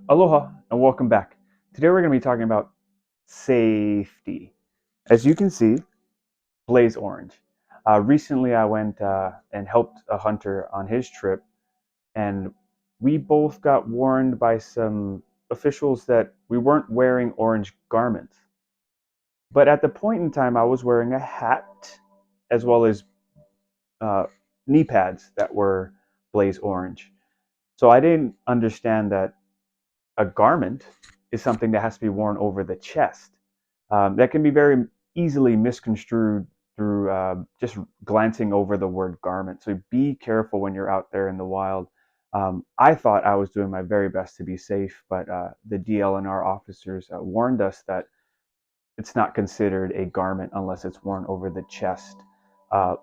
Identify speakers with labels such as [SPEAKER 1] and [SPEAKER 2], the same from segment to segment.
[SPEAKER 1] Aloha and welcome back. Today we're going to be talking about safety. As you can see, blaze orange. Recently I went and helped a hunter on his trip, and we both got warned by some officials that we weren't wearing orange garments. But at the point in time, I was wearing a hat as well as uh, knee pads that were blaze orange. So I didn't understand that a garment is something that has to be worn over the chest. That can be very easily misconstrued through just glancing over the word garment. So be careful when you're out there in the wild. I thought I was doing my very best to be safe, but the DLNR officers warned us that it's not considered a garment unless it's worn over the chest.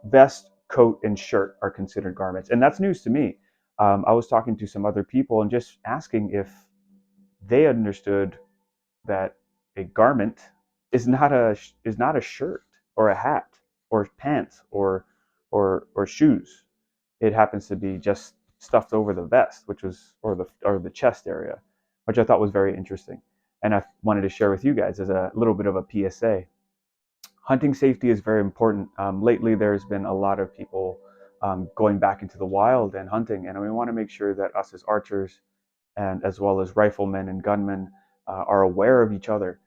[SPEAKER 1] Vest, coat, and shirt are considered garments, and that's news to me. I was talking to some other people and just asking if they understood that a garment is not a shirt or a hat or pants or shoes. It happens to be just stuffed over the vest, which was or the chest area, which I thought was very interesting, and I wanted to share with you guys as a little bit of a PSA. Hunting safety is very important. Lately, there's been a lot of people going back into the wild and hunting, and we want to make sure that us as archers and as well as riflemen and gunmen are aware of each other.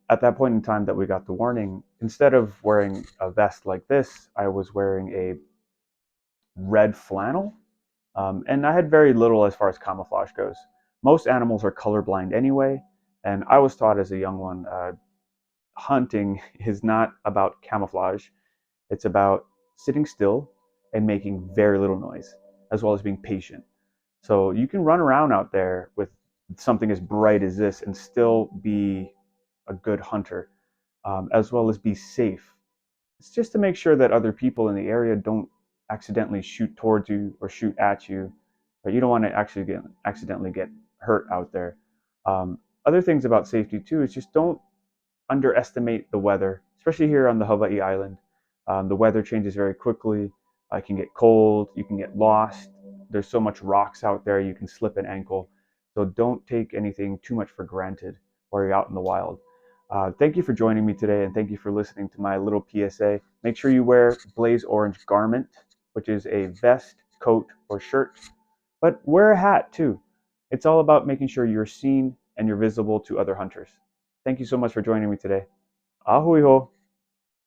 [SPEAKER 1] At that point in time that we got the warning, instead of wearing a vest like this, I was wearing a red flannel, and I had very little as far as camouflage goes. Most animals are colorblind anyway, and I was taught as a young one, hunting is not about camouflage. It's about sitting still and making very little noise, as well as being patient. So you can run around out there with something as bright as this and still be a good hunter, as well as be safe. It's just to make sure that other people in the area don't accidentally shoot towards you or shoot at you, but you don't want to actually accidentally get hurt out there. Other things about safety too is just don't underestimate the weather, especially here on the Hawaii Island. The weather changes very quickly. It can get cold. You can get lost. There's so much rocks out there. You can slip an ankle. So don't take anything too much for granted while you're out in the wild. Thank you for joining me today, and thank you for listening to my little PSA. Make sure you wear blaze orange garment, which is a vest, coat, or shirt, but wear a hat too. It's all about making sure you're seen and you're visible to other hunters. Thank you so much for joining me today. Ahui ho.